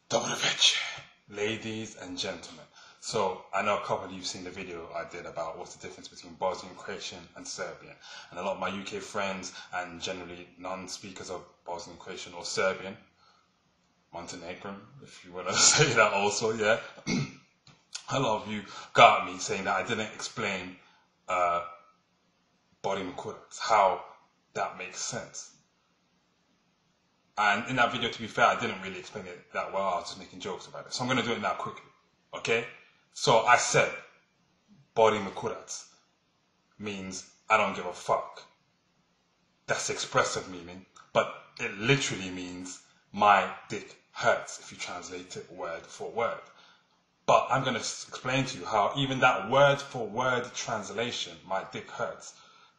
Dobro večer, ladies and gentlemen. So, I know a couple of you have seen the video I did about what's the difference between Bosnian, Croatian and Serbian. And a lot of my UK friends and generally non-speakers of Bosnian, Croatian or Serbian, Montenegrin, if you want to say that also, yeah. A lot of you got me saying that I didn't explain body mekudac, how that makes sense. And in that video, to be fair, I didn't really explain it that well. I was just making jokes about it. So I'm going to do it now quickly, okay? So I said body mekudac means I don't give a fuck. That's expressive meaning, but it literally means my dick hurts if you translate it word for word. But I'm going to explain to you how even that word for word translation, my dick hurts,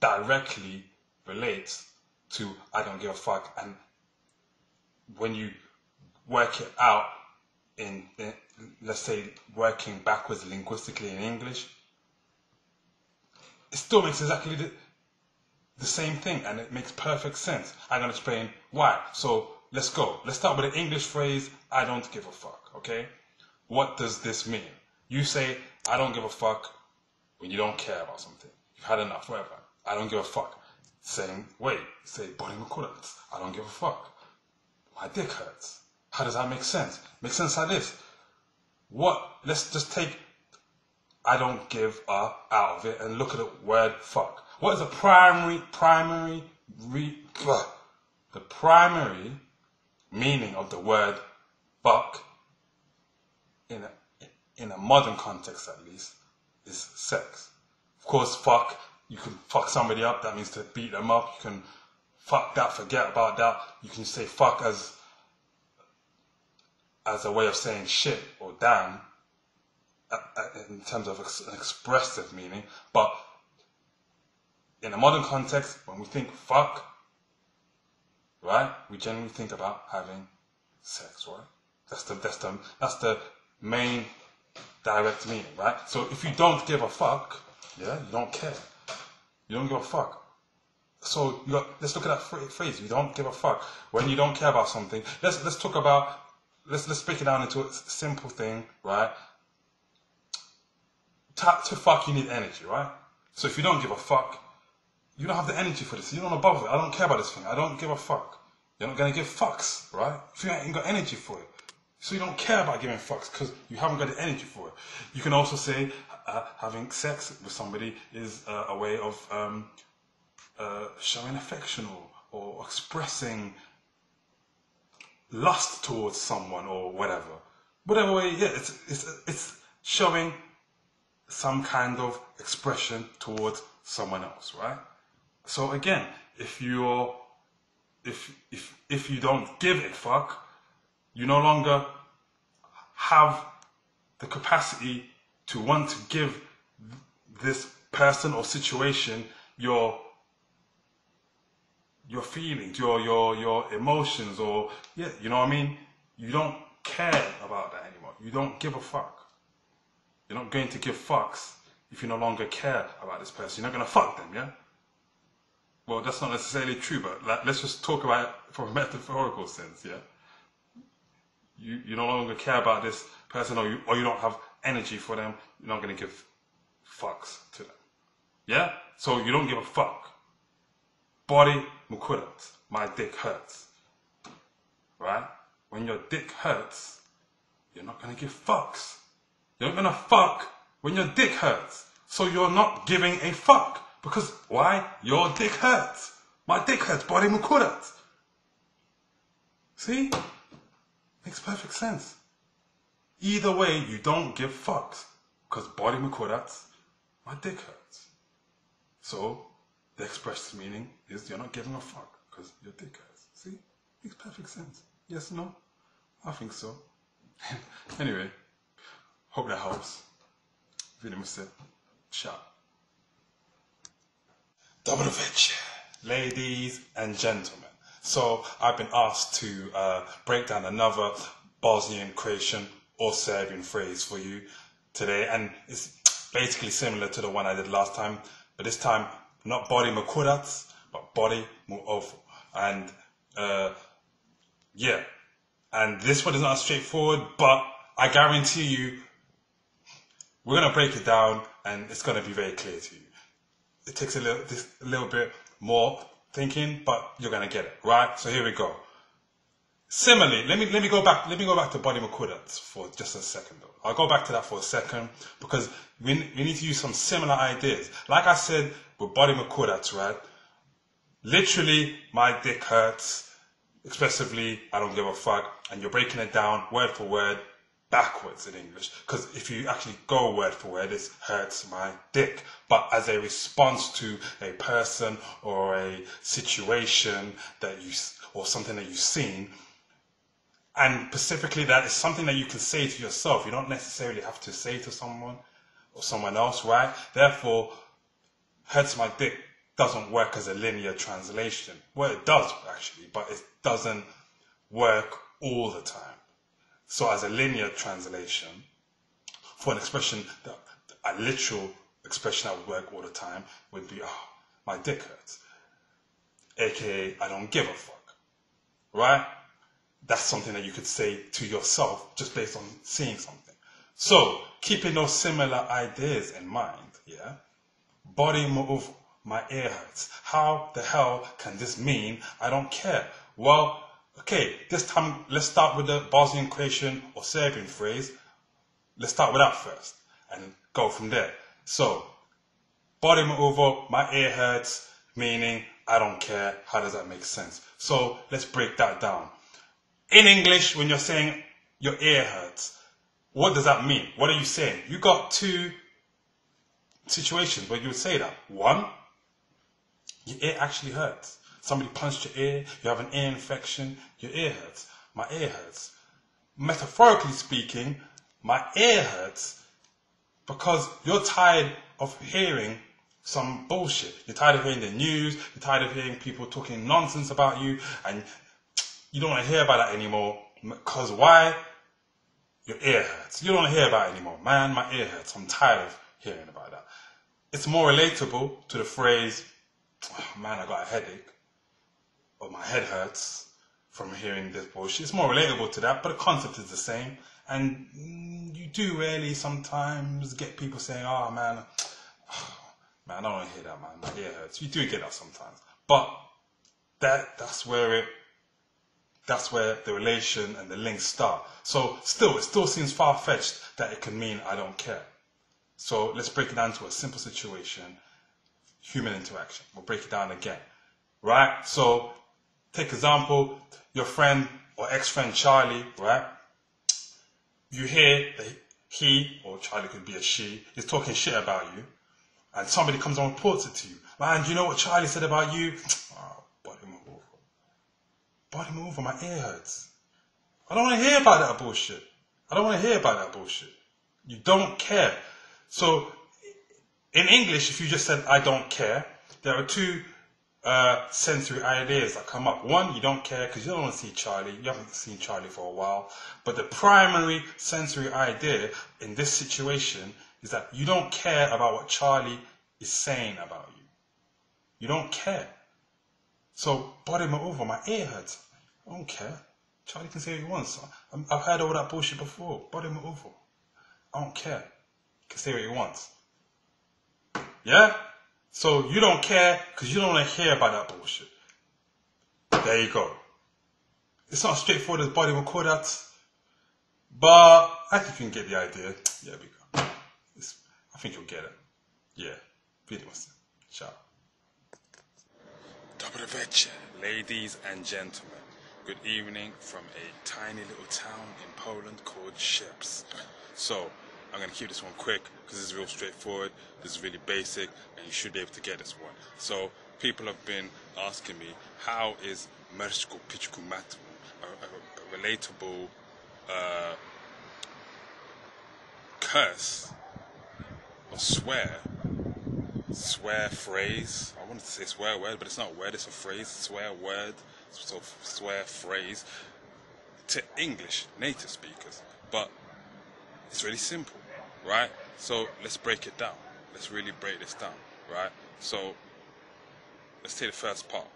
directly relates to I don't give a fuck. And when you work it out in let's say, working backwards linguistically in English, it still makes exactly the same thing, and it makes perfect sense. I'm going to explain why. So let's go. Let's start with the English phrase, I don't give a fuck, okay? What does this mean? You say, I don't give a fuck when you don't care about something. You've had enough, whatever. I don't give a fuck. Same way, say, body mekudac. I don't give a fuck. My dick hurts. How does that make sense? Makes sense like this. Let's just take I don't give a out of it and look at the word fuck. What is the primary meaning of the word fuck in a modern context at least is sex. Of course, fuck, you can fuck somebody up, that means to beat them up. You can fuck that, forget about that. You can say fuck as a way of saying shit or damn in terms of an expressive meaning. But in a modern context, when we think fuck, right, we generally think about having sex, right? That's the main direct meaning, right? So if you don't give a fuck, yeah, you don't care. You don't give a fuck. So let's look at that phrase. You don't give a fuck. When you don't care about something, let's talk about. Let's break it down into a simple thing, right? To fuck, you need energy, right? So if you don't give a fuck, you don't have the energy for this. You don't bother. I don't care about this thing. I don't give a fuck. You're not gonna give fucks, right? If you ain't got energy for it, so you don't care about giving fucks because you haven't got the energy for it. You can also say having sex with somebody is a way of showing affection or expressing lust towards someone or whatever way. Yeah, it's showing some kind of expression towards someone else, right? So again, if you don't give a fuck, you no longer have the capacity to want to give this person or situation your feelings, your emotions, or yeah, you know what I mean? You don't care about that anymore. You don't give a fuck. You're not going to give fucks if you no longer care about this person. You're not going to fuck them, yeah? Well, that's not necessarily true, but let's just talk about it from a metaphorical sense, yeah? You no longer care about this person, or you don't have energy for them. You're not going to give fucks to them, yeah? So you don't give a fuck. Body mekudac, my dick hurts, right? When your dick hurts, you're not going to give fucks. You're not going to fuck when your dick hurts. So you're not giving a fuck. Because why? Your dick hurts. My dick hurts, body mekudac. See? Makes perfect sense. Either way, you don't give fucks. Because body mekudac, my dick hurts. So the expressed meaning is you're not giving a fuck because your dick hurts. See? Makes perfect sense. Yes, no? I think so. Anyway, hope that helps. Vidimo se. Ciao. Dobro večer, ladies and gentlemen. So I've been asked to break down another Bosnian, Croatian or Serbian phrase for you today, and it's basically similar to the one I did last time, but this time not body mekudac, but body moreover. And yeah, and this one is not straightforward, but I guarantee you, we're gonna break it down, and it's gonna be very clear to you. It takes a little bit more thinking, but you're gonna get it, right? So here we go. Similarly, let me go back to body makudats for just a second though. I'll go back to that for a second because we need to use some similar ideas. Like I said with body makudats, right? Literally, my dick hurts. Expressively, I don't give a fuck. And you're breaking it down word for word backwards in English. Because if you actually go word for word, it hurts my dick. But as a response to a person or a situation or something that you've seen, and specifically that is something that you can say to yourself. You don't necessarily have to say to someone or someone else, right? Therefore, hurts my dick doesn't work as a linear translation. Well, it does actually, but it doesn't work all the time. So as a linear translation, for an expression, a literal expression that would work all the time would be, oh, my dick hurts. AKA, I don't give a fuck. Right? That's something that you could say to yourself just based on seeing something. So, keeping those similar ideas in mind, yeah? Body move, my ear hurts. How the hell can this mean I don't care? Well, okay, this time let's start with the Bosnian, Croatian or Serbian phrase. Let's start with that first and go from there. So, body move, my ear hurts, meaning I don't care. How does that make sense? So, let's break that down. In English, when you're saying your ear hurts, what does that mean? What are you saying? You got two situations where you would say that. One, your ear actually hurts. Somebody punched your ear, you have an ear infection, your ear hurts. My ear hurts. Metaphorically speaking, my ear hurts because you're tired of hearing some bullshit. You're tired of hearing the news, you're tired of hearing people talking nonsense about you, and you don't want to hear about that anymore. Because why? Your ear hurts. You don't want to hear about it anymore. Man, my ear hurts. I'm tired of hearing about that. It's more relatable to the phrase, oh, man, I got a headache. Or my head hurts from hearing this bullshit. It's more relatable to that, but the concept is the same. And you do really sometimes get people saying, oh, man, I don't want to hear that, man. My ear hurts. You do get that sometimes. But that's where the relation and the links start. So it still seems far-fetched that it can mean I don't care. So let's break it down to a simple situation, human interaction. We'll break it down again, right? So take example, your friend or ex-friend Charlie, right? You hear that he, or Charlie could be a she, is talking shit about you, and somebody comes and reports it to you. Man, do you know what Charlie said about you? Oh, body move over, my ear hurts. I don't want to hear about that bullshit. You don't care. So, in English, if you just said, I don't care, there are two sensory ideas that come up. One, you don't care because you don't want to see Charlie. You haven't seen Charlie for a while. But the primary sensory idea in this situation is that you don't care about what Charlie is saying about you. You don't care. So, body me over, my ear hurts. I don't care. Charlie can say what he wants. I've heard all that bullshit before. Body me over. I don't care. He can say what he wants. Yeah? So, you don't care because you don't want to hear about that bullshit. There you go. It's not straightforward as body will call that. But I think you can get the idea. Yeah, we go. I think you'll get it. Yeah. Vidimo se. Ciao. Dobre večer, ladies and gentlemen. Good evening from a tiny little town in Poland called Sheps. So, I'm going to keep this one quick because this is real straightforward, this is really basic, and you should be able to get this one. So, people have been asking me, how is Mrsko Pičku Matu, a relatable curse or swear phrase. I wanted to say swear word, but it's not a word, it's a phrase. Swear word, so swear phrase to English native speakers. But it's really simple, right? So let's break it down. Let's really break this down, right? So let's take the first part.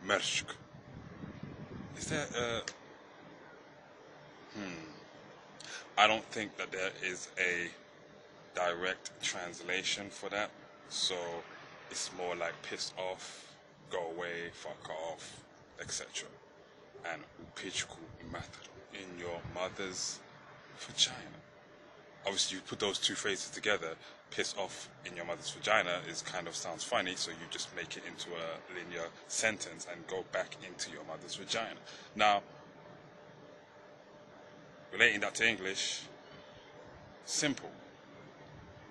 Mershk. Is there I don't think that there is a direct translation for that. So it's more like piss off, go away, fuck off, etc. And upichku mater, in your mother's vagina. Obviously, you put those two phrases together, piss off in your mother's vagina sounds funny, so you just make it into a linear sentence and go back into your mother's vagina. Now, relating that to English, simple.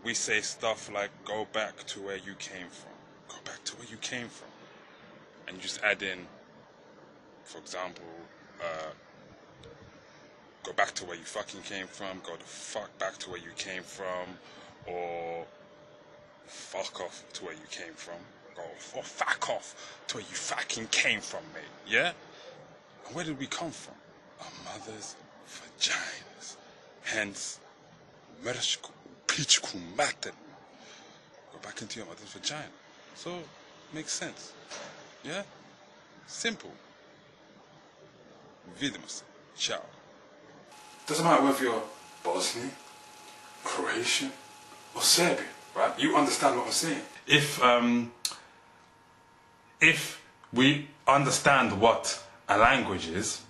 We say stuff like, go back to where you came from. Go back to where you came from. And you just add in, for example, go back to where you fucking came from, go the fuck back to where you came from, or fuck off to where you came from, or fuck off to where you fucking came from, mate, yeah? And where did we come from? Our mother's vaginas. Hence, mershku pichku mater. Go back into your mother's vagina. So, makes sense, yeah? Simple. Vidimo se. Ciao. Doesn't matter whether you're Bosnian, Croatian, or Serbian, right? You understand what I'm saying. If we understand what a language is,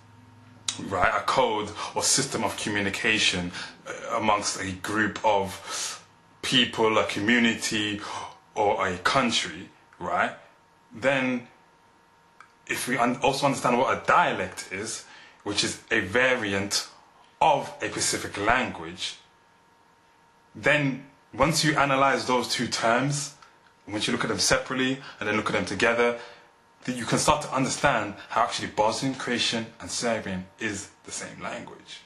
right, a code or system of communication amongst a group of people, a community, or a country, right, then if we also understand what a dialect is, which is a variant of a specific language, then once you analyze those two terms, once you look at them separately and then look at them together, then you can start to understand how actually Bosnian, Croatian and Serbian is the same language.